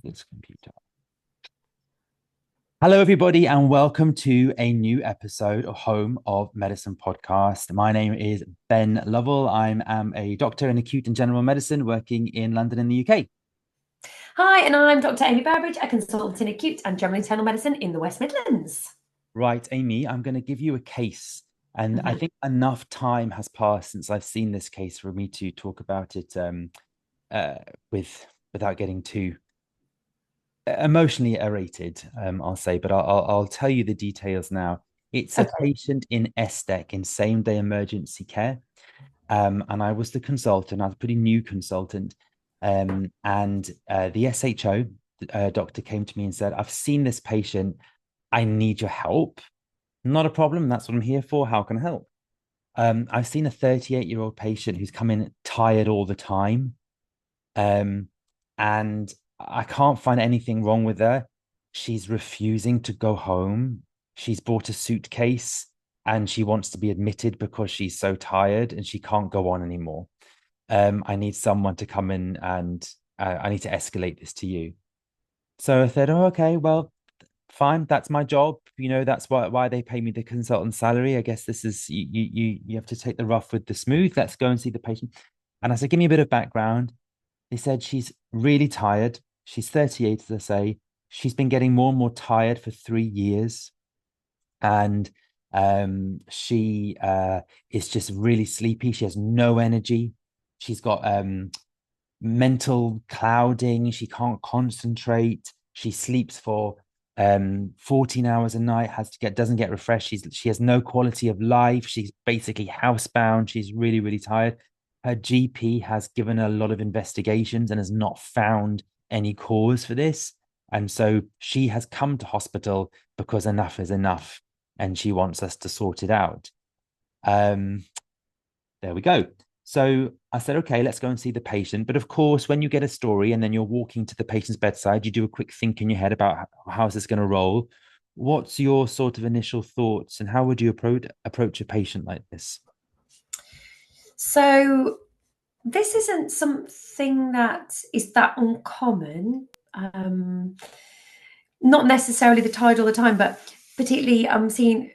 This computer. Hello, everybody, and welcome to a new episode of Home of Medicine podcast. My name is Ben Lovell. I'm a doctor in acute and general medicine working in London in the UK. Hi, and I'm Dr. Amie, a consultant in acute and general internal medicine in the West Midlands. Right, Amie, I'm going to give you a case. And I think enough time has passed since I've seen this case for me to talk about it uh, without getting too emotionally elated, I'll say, but I'll tell you the details now. It's a patient in SDEC, in same day emergency care. And I was the consultant. I was a pretty new consultant. And the SHO doctor came to me and said, I've seen this patient. I need your help. Not a problem. That's what I'm here for. How can I help? I've seen a 38-year-old patient who's come in tired all the time. And I can't find anything wrong with her. She's refusing to go home. She's bought a suitcase and she wants to be admitted because she's so tired and she can't go on anymore. I need someone to come in and I need to escalate this to you. So I said, oh, okay, well, fine. That's my job. That's why they pay me the consultant salary. I guess this is you have to take the rough with the smooth. Let's go and see the patient. And I said, give me a bit of background. They said she's really tired. She's 38, as I say. She's been getting more and more tired for 3 years. And she is just really sleepy. She has no energy. She's got mental clouding. She can't concentrate. She sleeps for 14 hours a night, doesn't get refreshed. She has no quality of life. She's basically housebound. She's really, really tired. Her GP has given a lot of investigations and has not found any cause for this. And so she has come to hospital because enough is enough and she wants us to sort it out. There we go. So I said, okay, let's go and see the patient. But of course, when you get a story and then you're walking to the patient's bedside, you do a quick think in your head about how's this going to roll. What's your sort of initial thoughts and how would you approach a patient like this? So this isn't something that is that uncommon. Not necessarily the tide all the time, but particularly I'm seeing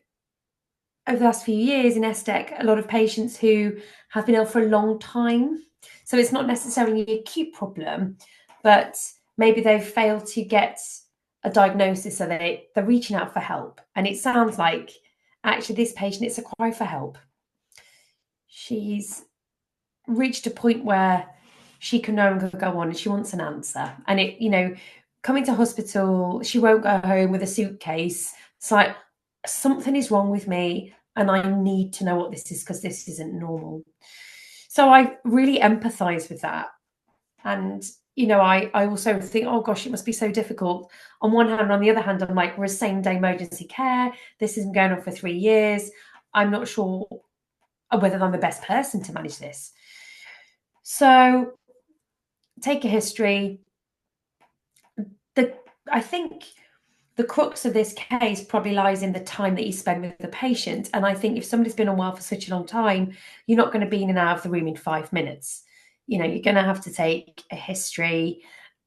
over the last few years in SDEC a lot of patients who have been ill for a long time. So it's not necessarily an acute problem, but maybe they've failed to get a diagnosis, so they're reaching out for help. And it sounds like actually this patient, it's a cry for help. She's reached a point where she can no longer go on and she wants an answer. And coming to hospital, she won't go home with a suitcase. It's like something is wrong with me and I need to know what this is because this isn't normal. So I really empathize with that. And I also think, oh gosh, it must be so difficult. On one hand, on the other hand, I'm like, we're same day emergency care. This isn't going on for 3 years. I'm not sure whether I'm the best person to manage this. So take a history. I think the crux of this case probably lies in the time that you spend with the patient. And I think if somebody's been unwell for such a long time, you're not going to be in and out of the room in 5 minutes. You're going to have to take a history,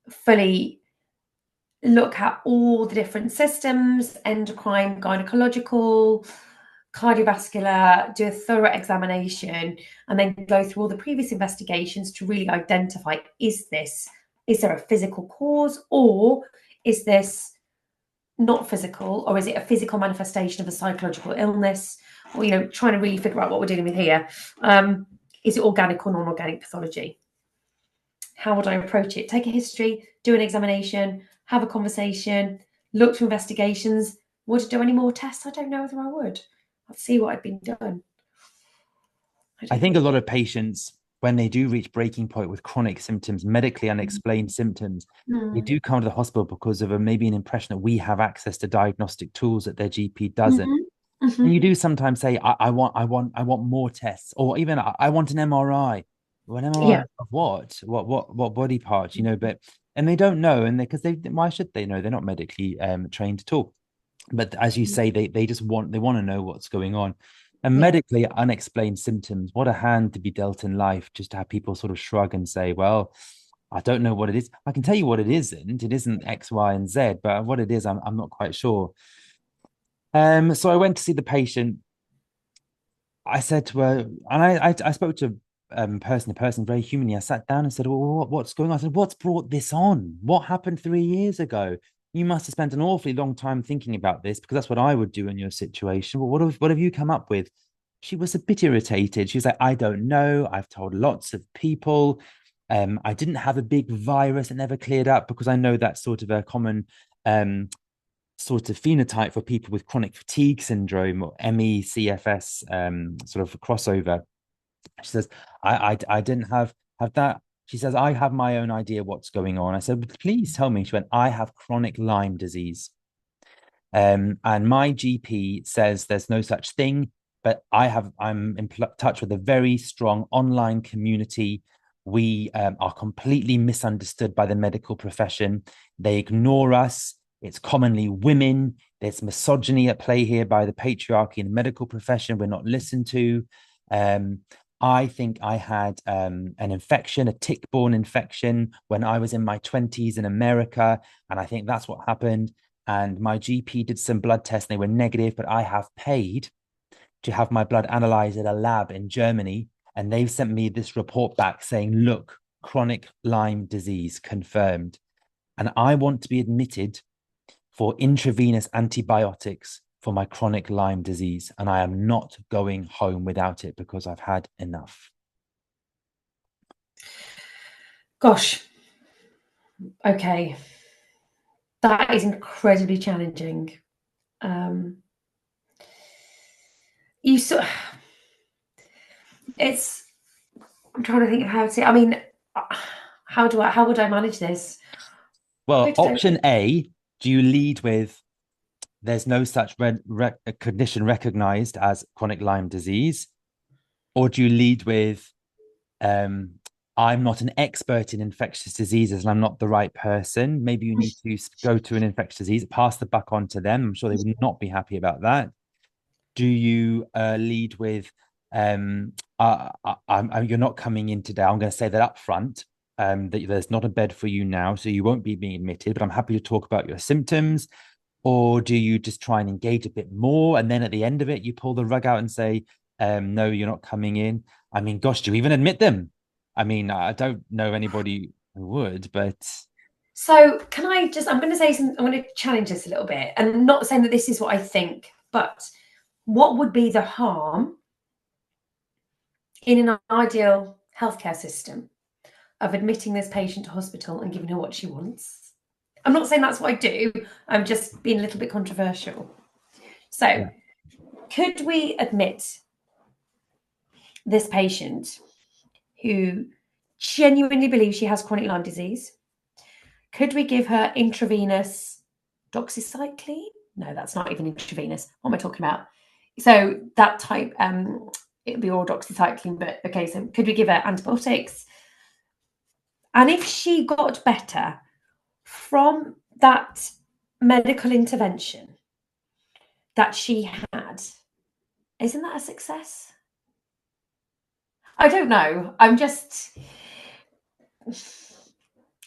fully look at all the different systems, endocrine, gynecological, cardiovascular, do a thorough examination, and then go through all the previous investigations to really identify, is there a physical cause, or is this not physical, or is it a physical manifestation of a psychological illness, or trying to really figure out what we're dealing with here. Is it organic or non-organic pathology? How would I approach it? Take a history, do an examination, have a conversation, look through investigations. Would I do any more tests? I don't know whether I would. I'd see what had been done. I think a lot of patients, when they do reach breaking point with chronic symptoms, medically unexplained symptoms, they do come to the hospital because of maybe an impression that we have access to diagnostic tools that their GP doesn't. And you do sometimes say, I want more tests, or even I want an MRI. Well, an MRI of what body parts, but and they don't know, and why should they know? They're not medically trained at all. But as you say, they just want to know what's going on. And medically unexplained symptoms, what a hand to be dealt in life, just to have people sort of shrug and say, well, I don't know what it is. I can tell you what it isn't. It isn't X, Y, and Z, but what it is, I'm not quite sure. So I went to see the patient. I said to her, and I spoke to person to person very humanly. I sat down and said, well, what's going on? I said, what's brought this on? What happened 3 years ago? You must have spent an awfully long time thinking about this, because that's what I would do in your situation. Well, what have you come up with? She was a bit irritated. She was like, I don't know. I've told lots of people. I didn't have a big virus. It never cleared up, because I know that's sort of a common um, sort of phenotype for people with chronic fatigue syndrome, or ME, CFS, sort of crossover. She says, I didn't have that. She says, I have my own idea what's going on. I said, please tell me. She went, I have chronic Lyme disease. And my GP says there's no such thing, but I'm in touch with a very strong online community. We are completely misunderstood by the medical profession. They ignore us. It's commonly women. There's misogyny at play here by the patriarchy in the medical profession. We're not listened to. Um, I think I had an infection, a tick-borne infection, when I was in my 20s in America. And I think that's what happened. And my GP did some blood tests and they were negative, but I have paid to have my blood analyzed at a lab in Germany. And they've sent me this report back saying, look, chronic Lyme disease confirmed. And I want to be admitted for intravenous antibiotics for my chronic Lyme disease. And I am not going home without it, because I've had enough. Gosh, okay. That is incredibly challenging. Um, you so it's I'm trying to think of how to. I mean, how would I manage this? I Well, don't. option A, do you lead with there's no such condition recognized as chronic Lyme disease? Or do you lead with um, I'm not an expert in infectious diseases and I'm not the right person? Maybe you need to go to an infectious disease, pass the buck on to them. I'm sure they would not be happy about that. Do you lead with you're not coming in today? I'm going to say that up front. That there's not a bed for you now, so you won't be being admitted, but I'm happy to talk about your symptoms. Or do you just try and engage a bit more, and then at the end of it you pull the rug out and say, no, you're not coming in? I mean, gosh, do you even admit them? I mean, I don't know anybody who would, but So can I just? I'm going to say some. I'm going to challenge this a little bit, and I'm not saying that this is what I think, but what would be the harm in an ideal healthcare system of admitting this patient to hospital and giving her what she wants? I'm not saying that's what I do. I'm just being a little bit controversial. So, yeah. could we admit this patient who genuinely believes she has chronic Lyme disease? Could we give her intravenous doxycycline? No, that's not even intravenous. What am I talking about? So that type, it would be oral doxycycline, but okay, so could we give her antibiotics? And if she got better from that medical intervention that she had, isn't that a success? I don't know. I So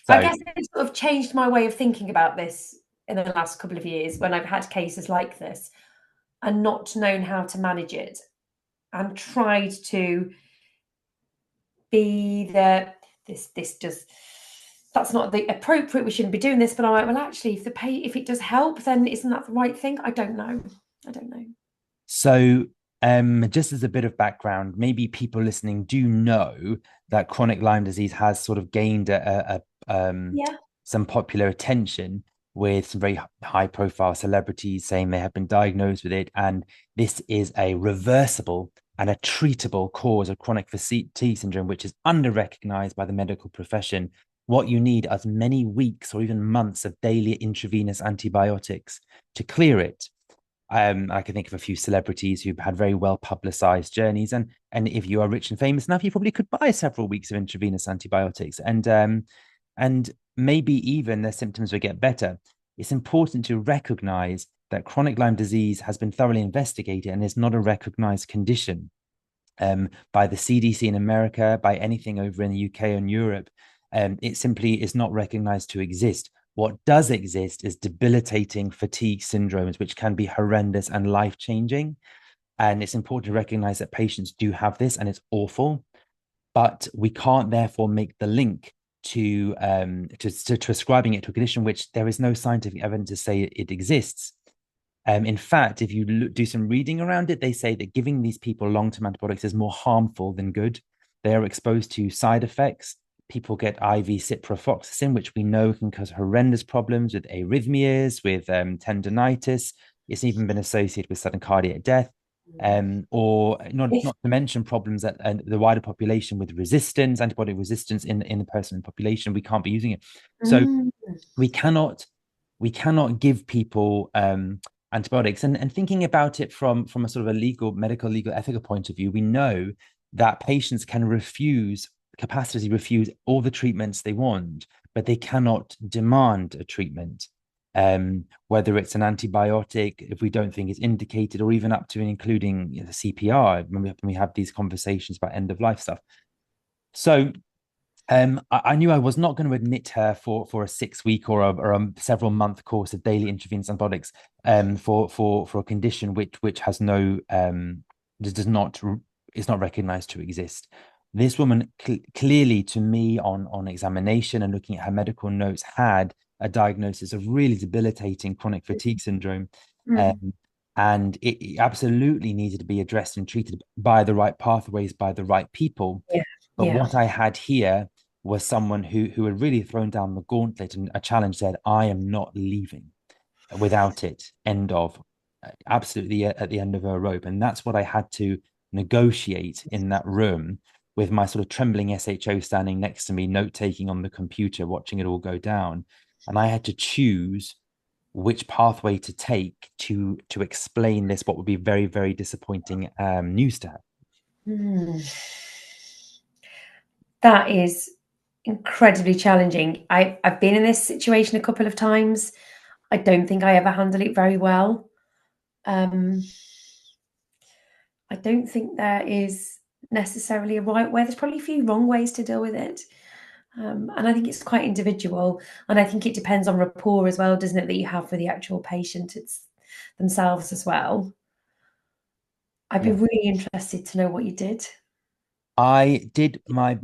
guess it's sort of changed my way of thinking about this in the last couple of years when I've had cases like this and not known how to manage it and tried to be this does that's not the appropriate, we shouldn't be doing this, but I'm like, well, actually, if it does help, then isn't that the right thing? I don't know. I don't know. So, just as a bit of background, maybe people listening do know that chronic Lyme disease has sort of gained Yeah. some popular attention, with some very high profile celebrities saying they have been diagnosed with it. And this is a reversible and a treatable cause of chronic fatigue syndrome, which is under recognized by the medical profession. What you need are many weeks or even months of daily intravenous antibiotics to clear it. I can think of a few celebrities who've had very well publicized journeys, and if you are rich and famous enough, you probably could buy several weeks of intravenous antibiotics, and maybe even their symptoms will get better. It's important to recognize that chronic Lyme disease has been thoroughly investigated and is not a recognized condition by the CDC in America, by anything over in the UK and Europe. It simply is not recognized to exist. What does exist is debilitating fatigue syndromes, which can be horrendous and life-changing. And it's important to recognize that patients do have this, and it's awful. But we can't therefore make the link to ascribing it to a condition which there is no scientific evidence to say it exists. In fact, if you do some reading around it, they say that giving these people long-term antibiotics is more harmful than good. They are exposed to side effects. People get IV ciprofloxacin, which we know can cause horrendous problems with arrhythmias, with tendonitis. It's even been associated with sudden cardiac death. Or not to mention problems that the wider population with resistance, antibiotic resistance in the person population. We can't be using it. So Mm. we cannot give people antibiotics. And thinking about it from a sort of a medical, legal, ethical point of view, we know that patients can capacity refuse all the treatments they want, but they cannot demand a treatment. Whether it's an antibiotic, if we don't think it's indicated, or even up to and including the CPR when we have these conversations about end of life stuff. So I knew I was not going to admit her for a 6 week or a several month course of daily intravenous antibiotics for a condition which has no does not is not recognized to exist. This woman clearly, to me, on examination and looking at her medical notes, had a diagnosis of really debilitating chronic fatigue syndrome. Mm. Um, and it absolutely needed to be addressed and treated by the right pathways, by the right people. Yeah. But Yeah. what I had here was someone who had really thrown down the gauntlet, and a challenge said, I am not leaving without it. End of. Absolutely at the end of her rope. And that's what I had to negotiate in that room, with my sort of trembling SHO standing next to me, note taking on the computer, watching it all go down. And I had to choose which pathway to take to explain this, what would be very, very disappointing news to her. Mm. That is incredibly challenging. I've been in this situation a couple of times. I don't think I ever handled it very well. Um, I don't think there is necessarily a right way. There's probably a few wrong ways to deal with it. And I think it's quite individual. And I think it depends on rapport as well, doesn't it, that you have with the actual patient it's themselves as well. I'd be Yeah. really interested to know what you did. I did my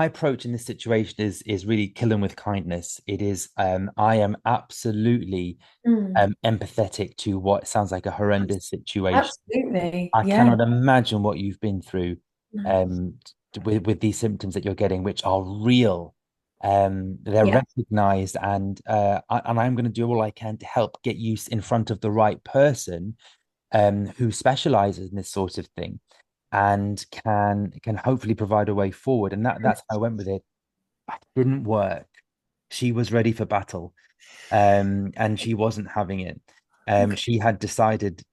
approach in this situation is really kill them with kindness. It is I am absolutely Mm, empathetic to what sounds like a horrendous situation. absolutely. I Yeah. cannot imagine what you've been through No. um with these symptoms that you're getting, which are real. They're Yeah. recognized, and I'm going to do all I can to help get you in front of the right person who specializes in this sort of thing, and can hopefully provide a way forward. And that's how I went with it. It didn't work. She was ready for battle, and she wasn't having it. Okay. She had decided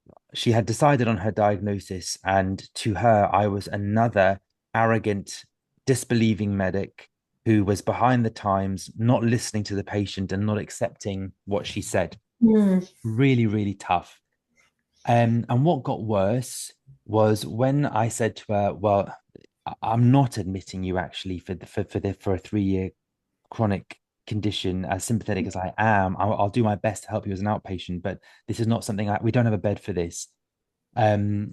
on her diagnosis, and to her, I was another arrogant, disbelieving medic who was behind the times, not listening to the patient and not accepting what she said. Mm, Really, really tough. And what got worse was when I said to her, "Well, I'm not admitting you actually for a 3 year chronic condition, as sympathetic as I am. I'll do my best to help you as an outpatient, but this is not something we don't have a bed for this."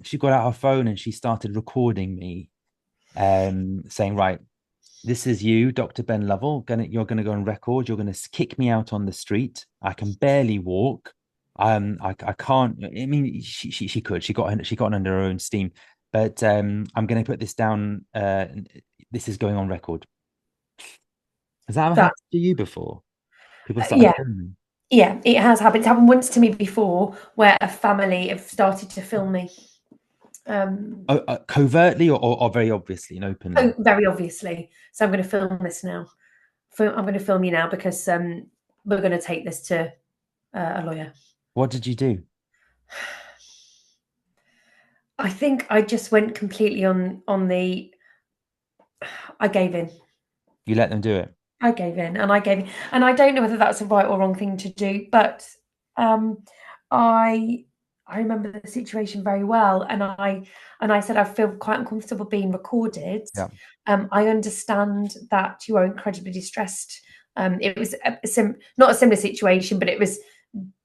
She got out her phone and she started recording me, saying, "Right, this is you, Dr. Ben Lovell. You're gonna go on record. You're gonna kick me out on the street. I can barely walk. I can't. I mean, she could. She got under her own steam. But I'm gonna put this down. This is going on record." Has that ever that, happened to you before? People started yeah, filming. yeah, it has happened. It's happened once to me before where a family have started to film me. Um, Oh, covertly or very obviously and oh, openly? very obviously. So I'm going to film this now. I'm going to film you now because we're going to take this to a lawyer. What did you do? I think I just went completely on the. I gave in. You let them do it. I gave in, and I gave in, and I don't know whether that's a right or wrong thing to do, but um, I I remember the situation very well, and I said I feel quite uncomfortable being recorded. Yeah. I understand that you are incredibly distressed. It was not a similar situation, but it was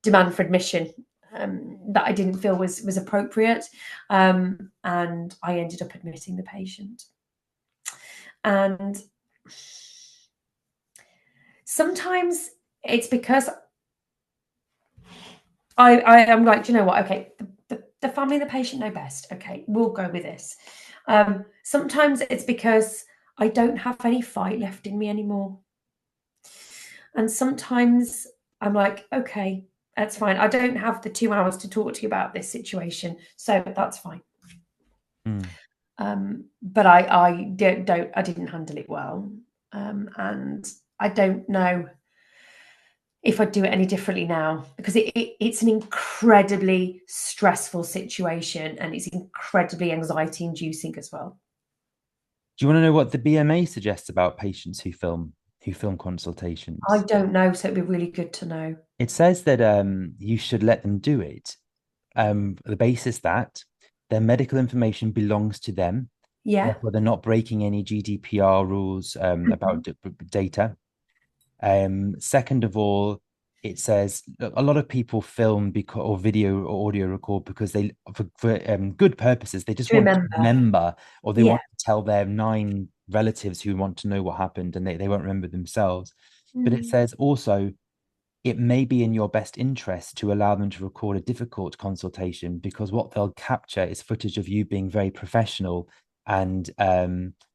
demand for admission that I didn't feel was appropriate, and I ended up admitting the patient. And sometimes it's because I am like, do you know what? Okay, the family and the patient know best. Okay, we'll go with this. Sometimes it's because I don't have any fight left in me anymore. And sometimes I'm like, okay, that's fine. I don't have the 2 hours to talk to you about this situation, so that's fine. Mm. But I I didn't handle it well, and I don't know if I'd do it any differently now, because it's an incredibly stressful situation and it's incredibly anxiety inducing as well. Do you want to know what the BMA suggests about patients who film I consultations? don't know, so it'd be really good to know. It says that you should let them do it. The basis that their medical information belongs to them. Yeah. Therefore, they're not breaking any GDPR rules Mhm. about data. Second of all, it says a lot of people film because or video or audio record because they for good purposes. They just To want to remember. remember, or they Yeah. want to tell their 9 relatives who want to know what happened, and they won't remember themselves. But it Mm. says also it may be in your best interest to allow them to record a difficult consultation, because what they'll capture is footage of you being very professional and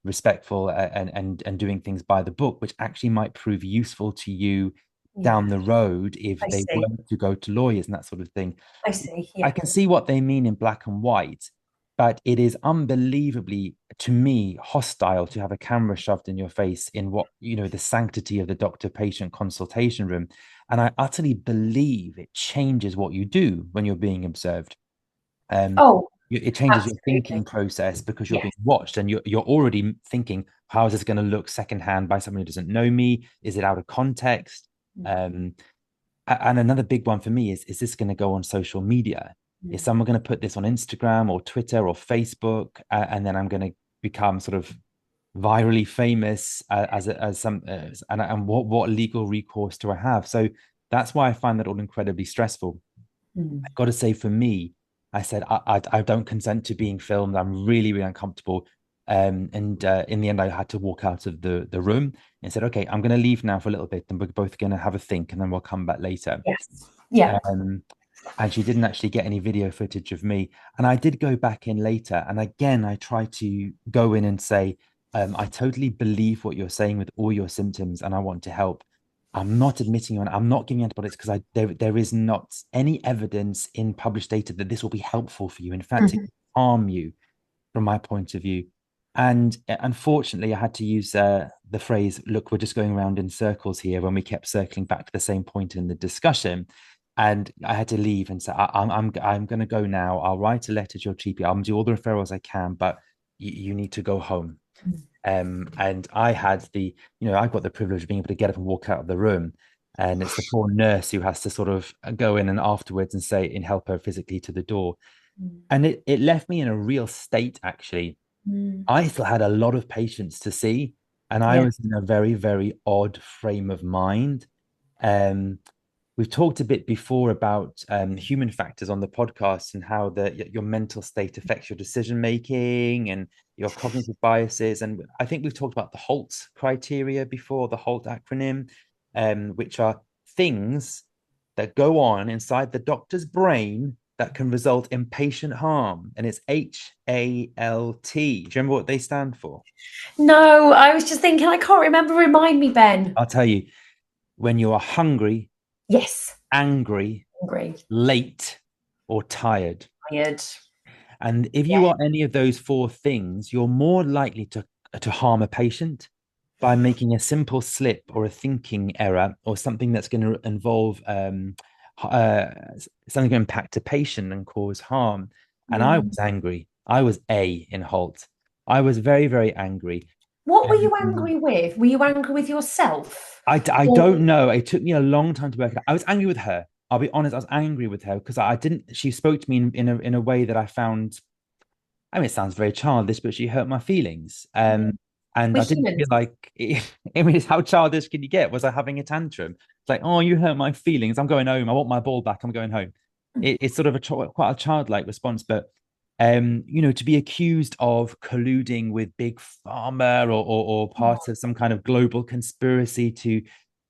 respectful, and doing things by the book, which actually might prove useful to you Yeah. down the road if I they were see. to go to lawyers and that sort of thing. I see. I Yeah. can see what they mean in black and white, but it is unbelievably, to me, hostile to have a camera shoved in your face in what, the sanctity of the doctor patient consultation room. And I utterly believe it changes what you do when you're being observed. Um, Oh, it changes your thinking absolutely. process because you're Yes. being watched, and you're already thinking, how is this going to look secondhand by someone who doesn't know me? Is it out of context? Um, and another big one for me is this going to go on social media? Is Mm. someone going to put this on Instagram or Twitter or Facebook, and then I'm going to become sort of virally famous as some and what legal recourse do I have? So that's why I find that all incredibly stressful. Mm. I've got to say, for me, I said I don't consent to being filmed. I'm really, really uncomfortable. And in the end, I had to walk out of the room and said, okay, I'm going to leave now for a little bit, and we're both going to have a think, and then we'll come back later. Yes. Yeah. Um, and she didn't actually get any video footage of me. And I did go back in later, and again, I tried to go in and say, I totally believe what you're saying with all your symptoms, and I want to help. I'm not admitting you, and I'm not giving antibiotics because there is not any evidence in published data that this will be helpful for you. In fact, it Mhm. can harm you from my point of view. And unfortunately, I had to use the phrase, look, we're just going around in circles here, when we kept circling back to the same point in the discussion. And I had to leave and say, I'm going to go now. I'll write a letter to your GP. I'll do all the referrals I can, but you need to go home. And I had I've got the privilege of being able to get up and walk out of the room. And it's the poor nurse who has to sort of go in and afterwards and say and help her physically to the door. Mm. And it left me in a real state, actually. Mm. I still had a lot of patients to see, and I Yeah. was in a very, very odd frame of mind. Um, we've talked a bit before about human factors on the podcast, and how your mental state affects your decision making and your cognitive biases. And I think we've talked about the HALT criteria before, the HALT acronym, which are things that go on inside the doctor's brain that can result in patient harm. And it's HALT. Do you remember what they stand for? No, I was just thinking, I can't remember. Remind me, Ben. I'll tell you, when you are hungry, Yes. angry, Hungry. late, or tired. Tired. And if Yeah. you are any of those four things, you're more likely to harm a patient by making a simple slip or a thinking error, or something that's going to involve uh, something to impact a patient and cause harm. And I Mm. was angry. I was A in Holt. I was very, very angry. What were you Um, angry with? Were you angry with yourself? I Or don't know. It took me a long time to work it out. I was angry with her. I'll be honest, I was angry with her because I didn't. She spoke to me in a way that I found. I mean, it sounds very childish, but she hurt my feelings. And We're I didn't feel humans. like. I mean, how childish can you get? Was I having a tantrum? It's like, oh, you hurt my feelings. I'm going home. I want my ball back. I'm going home. It's sort of quite a childlike response, but to be accused of colluding with big pharma or part of some kind of global conspiracy to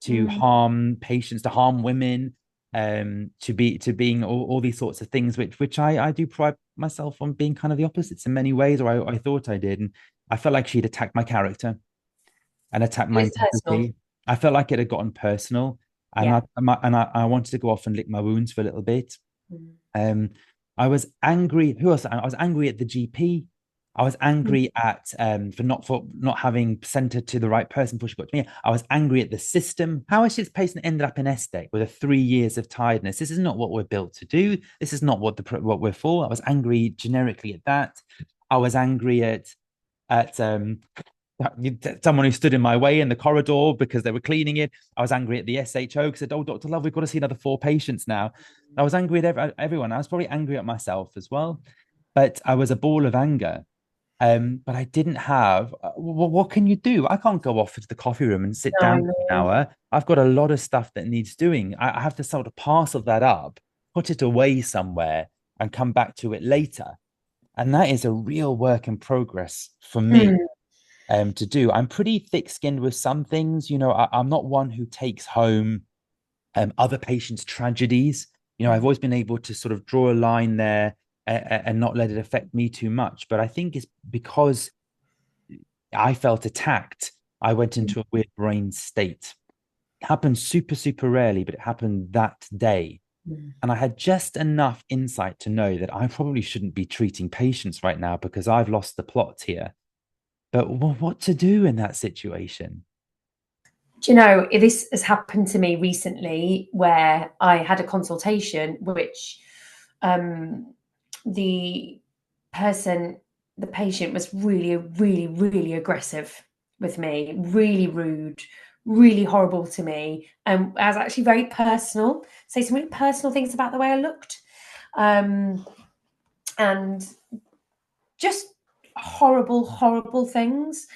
Mm. harm patients, to harm women, to being all these sorts of things, which I do pride myself on being kind of the opposites in many ways, or I thought I did, and I felt like she'd attacked my character and attacked It my was personal. integrity. I felt like it had gotten personal, and Yeah. I wanted to go off and lick my wounds for a little bit. Mm. Um, I was angry. Who else? I was angry at the GP. I was Mm. angry at for not having sent her to the right person before she got to me. I was angry at the system. How is this patient ended up in estate with a 3 years of tiredness? This is not what we're built to do. This is not what we're for. I was angry generically at that. I was angry at someone who stood in my way in the corridor because they were cleaning it. I was angry at the SHO because said, "Oh, Dr. Love, we've got to see another 4 patients now." I was angry at everyone. I was probably angry at myself as well, but I was a ball of anger. But I didn't have. What can you do? I can't go off to the coffee room and sit No, I down for an know. hour. I've got a lot of stuff that needs doing. I have to sort of parcel that up, put it away somewhere, and come back to it later. And that is a real work in progress for me Mm. to do. I'm pretty thick-skinned with some things. I'm not one who takes home other patients' tragedies. I've Mm. always been able to sort of draw a line there and not let it affect me too much. But I think it's because I felt attacked. I went into a weird brain state. It happened super, super rarely, but it happened that day. Mm. And I had just enough insight to know that I probably shouldn't be treating patients right now because I've lost the plot here. But what to do in that situation? Do you know, this has happened to me recently where I had a consultation which um, the person, the patient was really, really, really aggressive with me, really rude, really horrible to me, and was actually very personal. Say some really personal things about the way I looked, um, and just horrible, horrible things.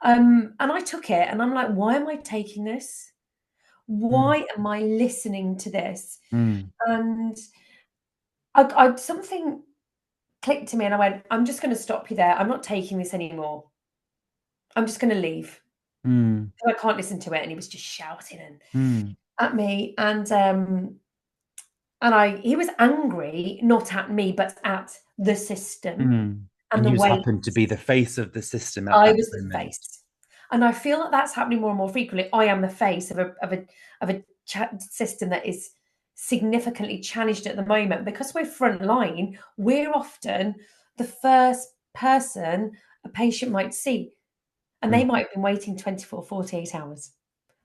And I took it, and I'm like, why am I taking this? Mm, Why am I listening to this? mm, And I something clicked to me, and I went, I'm just going to stop you there. I'm not taking this anymore. I'm just going to leave. mm, I can't listen to it. And he was just shouting and mm, at me, and he was angry, not at me, but at the system mm. and And the you just way happen to be the face of the system at I that was the moment. face. And I feel that that's happening more and more frequently. I am the face of a system that is significantly challenged at the moment because we're frontline. We're often the first person a patient might see, and they Mm, might have been waiting 24, 48 hours.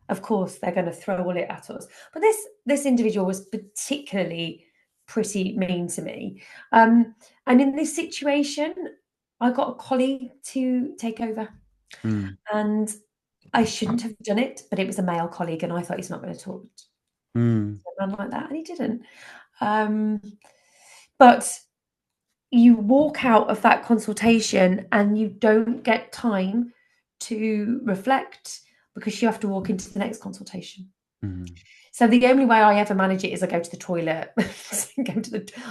Of course, they're going to throw all it at us. But this individual was particularly pretty mean to me. And in this situation, I got a colleague to take over, mm, and I shouldn't have done it, but it was a male colleague, and I thought he's not going to talk to mm, a man like that, and he didn't. Um, but you walk out of that consultation and you don't get time to reflect because you have to walk into the next consultation. mm. So the only way I ever manage it is I go to the toilet,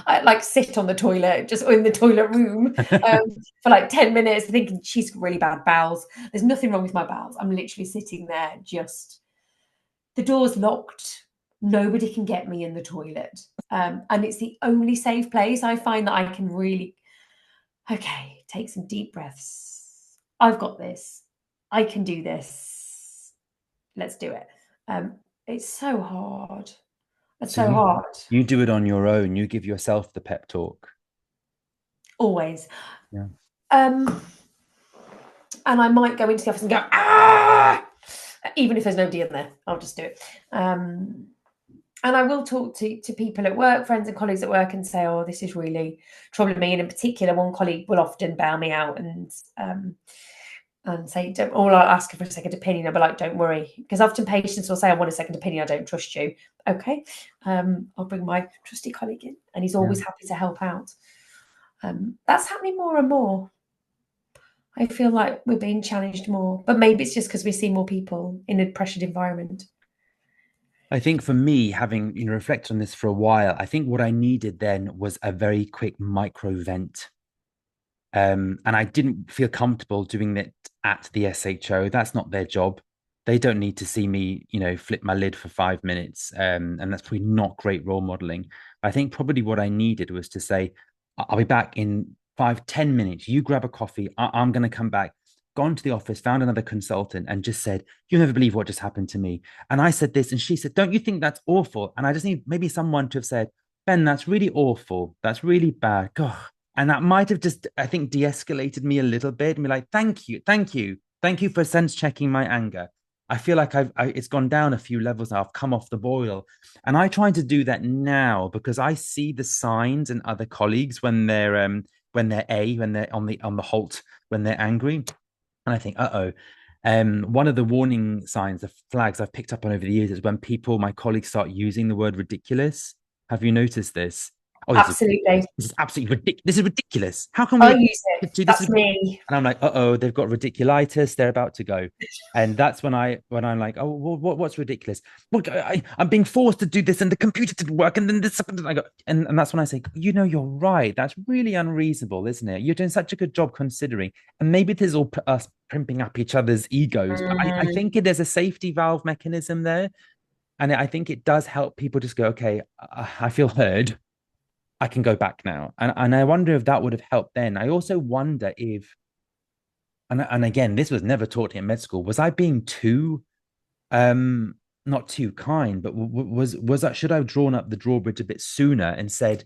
I like sit on the toilet, just in the toilet room for like 10 minutes, thinking she's got really bad bowels. There's nothing wrong with my bowels. I'm literally sitting there, just the door's locked. Nobody can get me in the toilet. And it's the only safe place I find that I can really, okay, take some deep breaths. I've got this. I can do this. Let's do it. It's so hard. It's So so you hard. you do it on your own. You give yourself the pep talk. Always. Yeah. Um, and I might go into the office and go, ah, even if there's nobody in there, I'll just do it. And I will talk to people at work, friends and colleagues at work, and say, oh, this is really troubling me. And in particular, one colleague will often bail me out and and say, don't, or I'll ask her for a second opinion. I'll be like, don't worry. Because often patients will say, I want a second opinion. I don't trust you. Okay. I'll bring my trusty colleague in, and he's Yeah. always happy to help out. That's happening more and more. I feel like we're being challenged more, but maybe it's just because we see more people in a pressured environment. I think for me, having reflected on this for a while, I think what I needed then was a very quick micro vent. And I didn't feel comfortable doing it at the SHO. That's not their job. They don't need to see me, flip my lid for 5 minutes. And that's probably not great role modeling. I think probably what I needed was to say, I'll be back in 5, 10 minutes. You grab a coffee. I'm going to come back. Gone to the office, found another consultant, and just said, "You'll never believe what just happened to me." And I said this, and she said, "Don't you think that's awful?" And I just need maybe someone to have said, "Ben, that's really awful. That's really bad. God, and that might have just, I think, de-escalated me a little bit and be like, thank you for sense checking my anger. I feel like it's gone down a few levels now. I've come off the boil. And I try to do that now because I see the signs in other colleagues when they're on the halt, when they're angry. And I think, uh-oh. One of the warning signs, the flags I've picked up on over the years is when my colleagues start using the word ridiculous. Have you noticed this? Oh, this is ridiculous. Absolutely. This is absolutely ridiculous. This is ridiculous. How can I we use it. do this? That's And me. I'm like, uh-oh, they've got ridiculitis. They're about to go. And that's when I'm like, oh, what's ridiculous? Look, I'm being forced to do this, and the computer didn't work, and then this, and I go, and that's when I say, you're right. That's really unreasonable, isn't it? You're doing such a good job considering, and maybe this is all us primping up each other's egos, but I Mm, think there's a safety valve mechanism there, and I think it does help people just go, okay, I feel heard. I can go back now. And I wonder if that would have helped then. I also wonder if, and again, this was never taught in med school, was I being too, not too kind, but was that, should I have drawn up the drawbridge a bit sooner and said,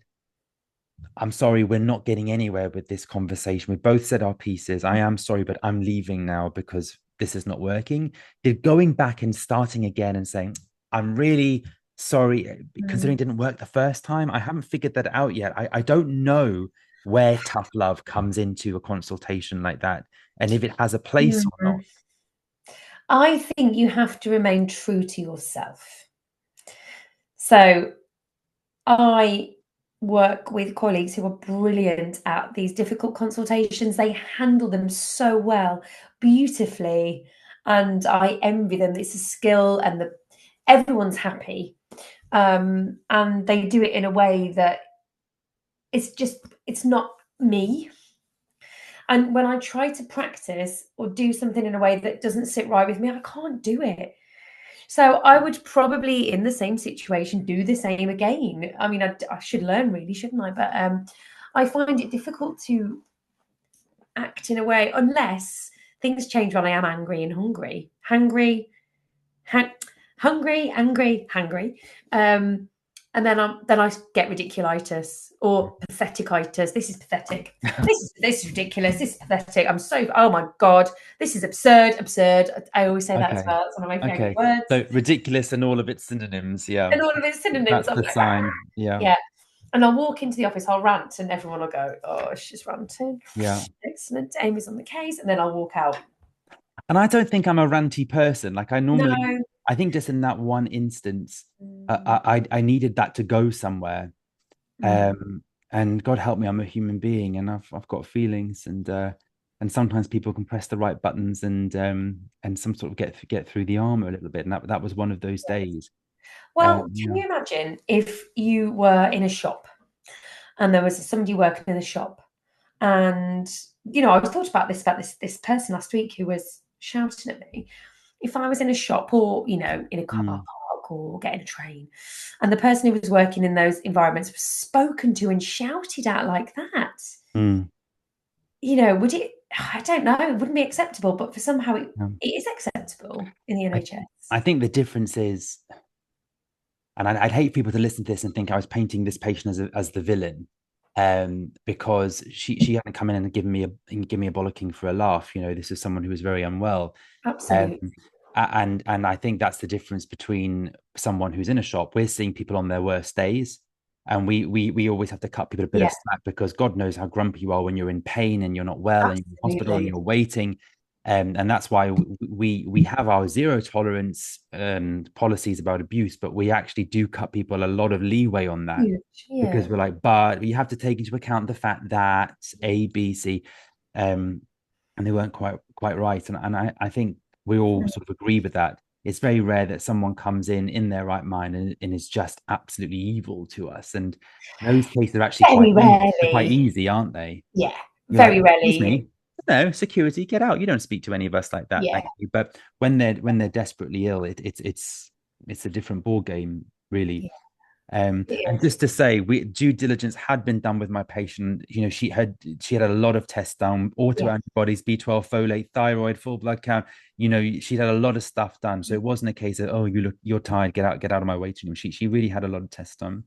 I'm sorry, we're not getting anywhere with this conversation. We both said our pieces. I am sorry, but I'm leaving now because this is not working. Did going back and starting again and saying, I'm really sorry, considering mm, it didn't work the first time, I haven't figured that out yet. I don't know where tough love comes into a consultation like that and if it has a place or not. mm. I think you have to remain true to yourself. So I work with colleagues who are brilliant at these difficult consultations. They handle them so well, beautifully, and I envy them. It's a skill, and everyone's happy, and they do it in a way that it's not me. And when I try to practice or do something in a way that doesn't sit right with me, I can't do it. So I would probably, in the same situation, do the same again. I mean, I should learn, really, shouldn't I? But I find it difficult to act in a way unless things change when I am angry and hungry, hungry, angry, hungry. And then I get ridiculitis or patheticitis. This is pathetic. This is ridiculous. This is pathetic. Oh my God, this is absurd, absurd. I always say that as Okay. well. It's one of my favorite Okay. words. So ridiculous and all of its synonyms. Yeah. And all of its synonyms. That's I'm the like, "Ah." sign. Yeah. Yeah. And I'll walk into the office, I'll rant, and everyone will go, "Oh, she's ranting. Yeah. Excellent. Amy's on the case." And then I'll walk out. And I don't think I'm a ranty person. Like No. I think just in that one instance, Mm, I needed that to go somewhere. mm, Um, and God help me, I'm a human being, and I've got feelings, and sometimes people can press the right buttons and some sort of get through the armor a little bit, and that was one of those yes. days. Well, can Yeah. you imagine if you were in a shop and there was somebody working in the shop, and I was thought about this person last week who was shouting at me. If I was in a shop or in a car Mm, park or getting a train, and the person who was working in those environments was spoken to and shouted at like that, mm, would it? I don't know. It wouldn't be acceptable, but for somehow yeah. it is acceptable in the I NHS. I think the difference is, and I'd hate people to listen to this and think I was painting this patient as the villain, because she hadn't come in and given me a bollocking for a laugh. This is someone who was very unwell, um, Absolutely. and I think that's the difference between someone who's in a shop. We're seeing people on their worst days, and we always have to cut people a bit Yeah, of slack because God knows how grumpy you are when you're in pain and you're not well and you're in hospital and absolutely. you're waiting. And that's why we have our zero tolerance policies about abuse, but we actually do cut people a lot of leeway on that, Huge. because Yeah. we're like, but you have to take into account the fact that A, B, C, um, and they weren't quite right. And I think we all Mm. sort of agree with that. It's very rare that someone comes in their right mind and is just absolutely evil to us. And those cases are actually Very quite rarely. easy, aren't they? Yeah. You're like, Very excuse rarely. me, no security, get out. You don't speak to any of us like that, Yeah. thank you. But when they're desperately ill, it's a different ball game, really. Yeah. It And is. just to say, we due diligence had been done with my patient. You know, she had a lot of tests done, Yeah. autoantibodies, B12, folate, thyroid, full blood count. You know, she had a lot of stuff done. So it wasn't a case of, oh, you're tired, get out of my waiting room. She really had a lot of tests done.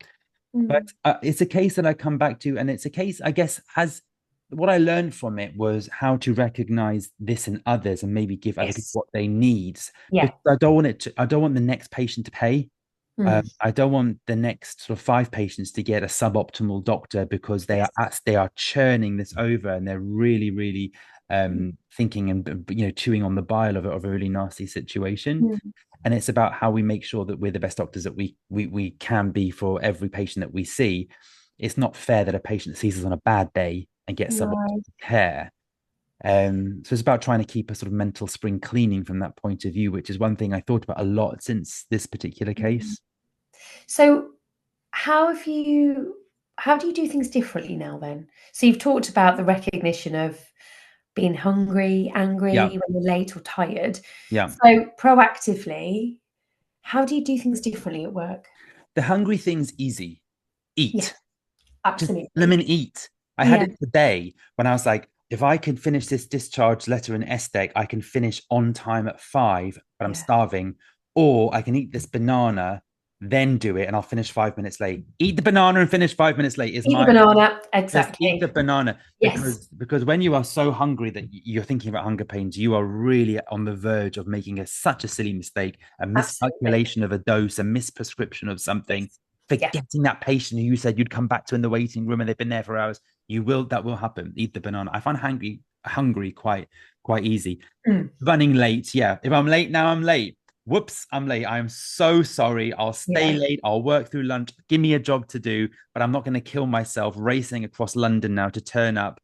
But Mm. it's a case that I come back to, and it's a case, I guess, has what I learned from it was how to recognize this in others and maybe give other people Yes. what they need. Yeah. Because I don't want the next patient to pay. Mm. I don't want the next sort of five patients to get a suboptimal doctor because Yes. they are churning this over and they're really, really thinking and chewing on the bile of a really nasty situation. Mm. And it's about how we make sure that we're the best doctors that we can be for every patient that we see. It's not fair that a patient sees us on a bad day and gets suboptimal No. care. So it's about trying to keep a sort of mental spring cleaning from that point of view, which is one thing I thought about a lot since this particular Mm. case. So how have you how do you do things differently now then? So you've talked about the recognition of being hungry, Yeah, angry when you're late or tired. yeah. So proactively, how do you do things differently at work? The hungry thing's easy. Yeah, Eat. Just let absolutely. me eat. I had Yeah, it today when I was like, if I can finish this discharge letter in SDEC, I can finish on time at 5, but I'm yeah. starving. Or I can eat this banana, then do it, and I'll finish 5 minutes late. Eat the banana and finish 5 minutes late is Eat the my banana. just eat the Exactly. banana Yes, because when you are so hungry that you're thinking about hunger pains, you are really on the verge of making such a silly mistake, a absolutely. miscalculation of a dose, a misprescription of something, Yes. Yeah. forgetting that patient who you said you'd come back to in the waiting room and they've been there for hours. That will happen. Eat the banana. I find hungry quite easy. Mm. Running late, yeah. If I'm late now, I'm late. Whoops, I'm late. I'm so sorry. I'll stay Yeah. late. I'll work through lunch. Give me a job to do, but I'm not going to kill myself racing across London now to turn up.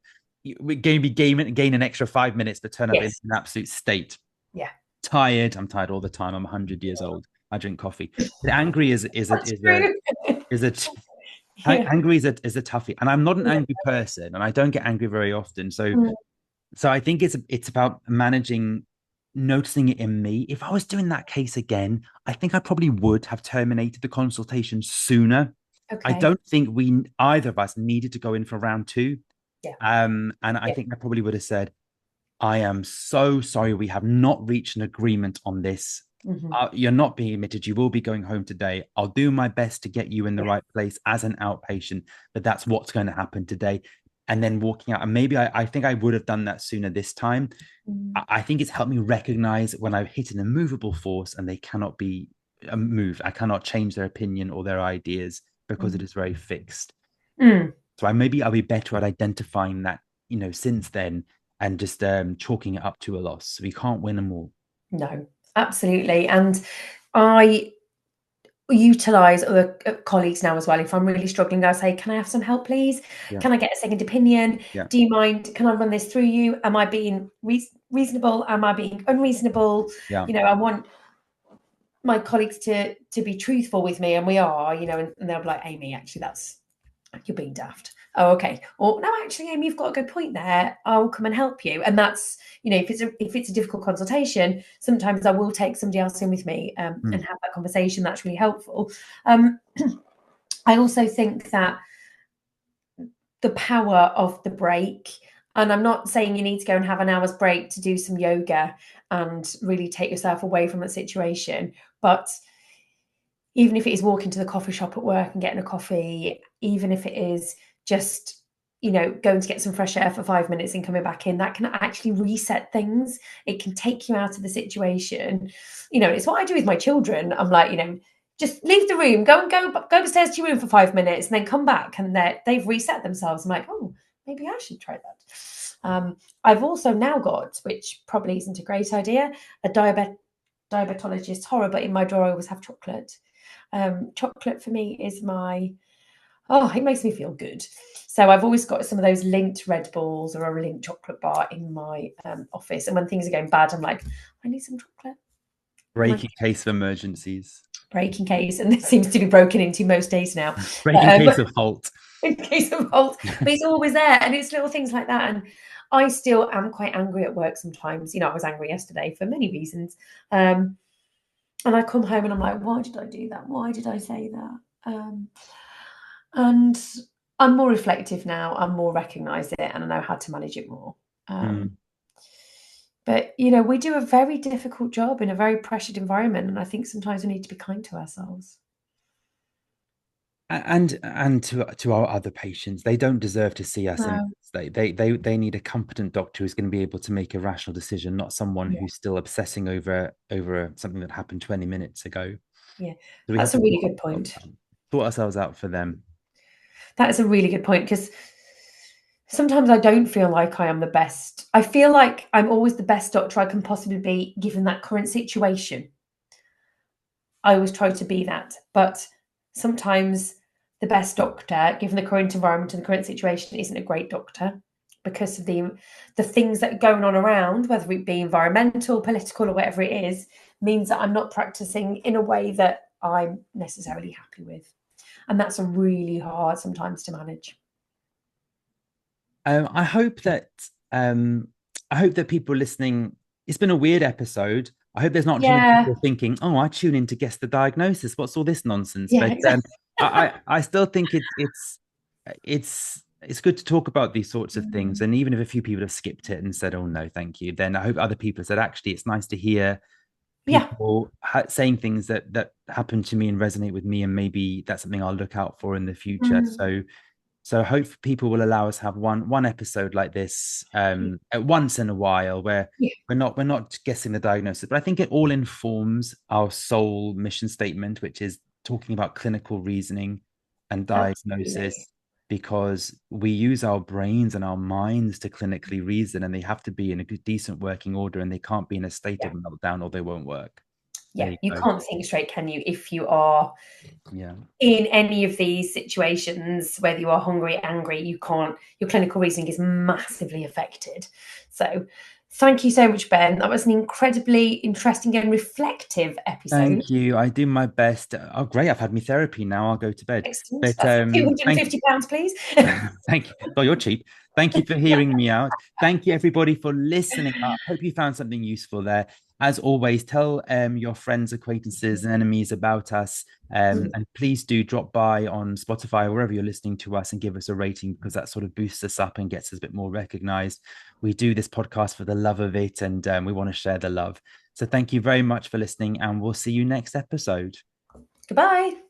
We're going to be gain an extra 5 minutes to turn up in Yes. an absolute state. Yeah. Tired. I'm tired all the time. I'm 100 years old. I drink coffee. But angry That's true. is a Yeah. angry is a toughie, and I'm not an Yeah. angry person, and I don't get angry very often. So Mm. I think it's about managing, noticing it in me. If I was doing that case again, I think I probably would have terminated the consultation sooner. I Okay. don't think we either of us needed to go in for round two. Yeah. And I Yeah. think I probably would have said, I am so sorry we have not reached an agreement on this. Hmm. You're not being admitted. You will be going home today. I'll do my best to get you in the Yeah. right place as an outpatient, but that's what's going to happen today. And then walking out. And maybe I think I would have done that sooner this time. Mm. I think it's helped me recognize when I've hit an immovable force and they cannot be moved. I cannot change their opinion or their ideas because it Mm. is very fixed. Mm. So I'll be better at identifying that, since then, and just chalking it up to a loss. So we can't win them all. No, absolutely. And I utilize other colleagues now as well. If I'm really struggling, I'll say, can I have some help, please? Yeah. Can I get a second opinion? Yeah. Do you mind? Can I run this through you? Am I being reasonable? Am I being unreasonable? Yeah. I want my colleagues to be truthful with me, and we are, and they'll be like, Amy, actually, that's you're being daft. Oh, okay. Or no, actually, Amy, you've got a good point there. I'll come and help you. And that's, if it's a difficult consultation, sometimes I will take somebody else in with me Mm. and have that conversation. That's really helpful. Um, I also think that the power of the break, and I'm not saying you need to go and have an hour's break to do some yoga and really take yourself away from the situation, but even if it is walking to the coffee shop at work and getting a coffee, even if it is just, going to get some fresh air for 5 minutes and coming back in, that can actually reset things. It can take you out of the situation. It's what I do with my children. I'm like, just leave the room, go upstairs to your room for 5 minutes and then come back and they've reset themselves. I'm like, oh, maybe I should try that. I've also now got, which probably isn't a great idea, a diabetologist horror, but in my drawer I always have chocolate. Chocolate for me is it makes me feel good. So I've always got some of those linked Red Bulls or a linked chocolate bar in my office. And when things are going bad, I'm like, I need some chocolate. Break in case of emergencies. Breaking case, and it seems to be broken into most days now. Break in case of HALT. In case of HALT, but it's always there, and it's little things like that. And I still am quite angry at work sometimes. I was angry yesterday for many reasons, and I come home and I'm like, why did I do that? Why did I say that? And I'm more reflective now. I'm more recognise it, and I know how to manage it more. But we do a very difficult job in a very pressured environment, and I think sometimes we need to be kind to ourselves. And to our other patients, they don't deserve to see us in No. this. They need a competent doctor who's going to be able to make a rational decision, not someone Yeah. who's still obsessing over something that happened 20 minutes ago. Yeah, So we have that's to a really good point. sort ourselves out for them. That is a really good point, because sometimes I don't feel like I am the best. I feel like I'm always the best doctor I can possibly be given that current situation. I always try to be that, but sometimes the best doctor, given the current environment and the current situation, isn't a great doctor because of the things that are going on around, whether it be environmental, political, or whatever it is, means that I'm not practicing in a way that I'm necessarily happy with. And that's a really hard sometimes to manage. I hope that people listening. It's been a weird episode. I hope there's not too many Yeah, people thinking, "Oh, I tune in to guess the diagnosis. What's all this nonsense?" yeah, But exactly. I still think it's good to talk about these sorts of things. And even if a few people have skipped it and said, "Oh no, thank you," then I hope other people have said, "Actually, it's nice to hear Yeah, people saying things that happen to me and resonate with me, and maybe that's something I'll look out for in the future." So I hope people will allow us have one episode like this at once in a while, where yeah, we're not guessing the diagnosis, but I think it all informs our sole mission statement, which is talking about clinical reasoning and absolutely. diagnosis, because we use our brains and our minds to clinically reason, and they have to be in a good, decent working order, and they can't be in a state of Yeah, meltdown or they won't work. There yeah. you You go. can't think straight, can you? If you are Yeah. in any of these situations, whether you are hungry, angry, you can't. Your clinical reasoning is massively affected. So, thank you so much, Ben. That was an incredibly interesting and reflective episode. Thank you. I do my best. Oh, great. I've had my therapy now. I'll go to bed. Excellent. But That's thank £250, please. thank you. Oh, you're cheap. Thank you for hearing me out. Thank you, everybody, for listening. I hope you found something useful there. As always, tell your friends, acquaintances, and enemies about us. And please do drop by on Spotify or wherever you're listening to us and give us a rating, because that sort of boosts us up and gets us a bit more recognized. We do this podcast for the love of it, and we want to share the love. So thank you very much for listening, and we'll see you next episode. Goodbye.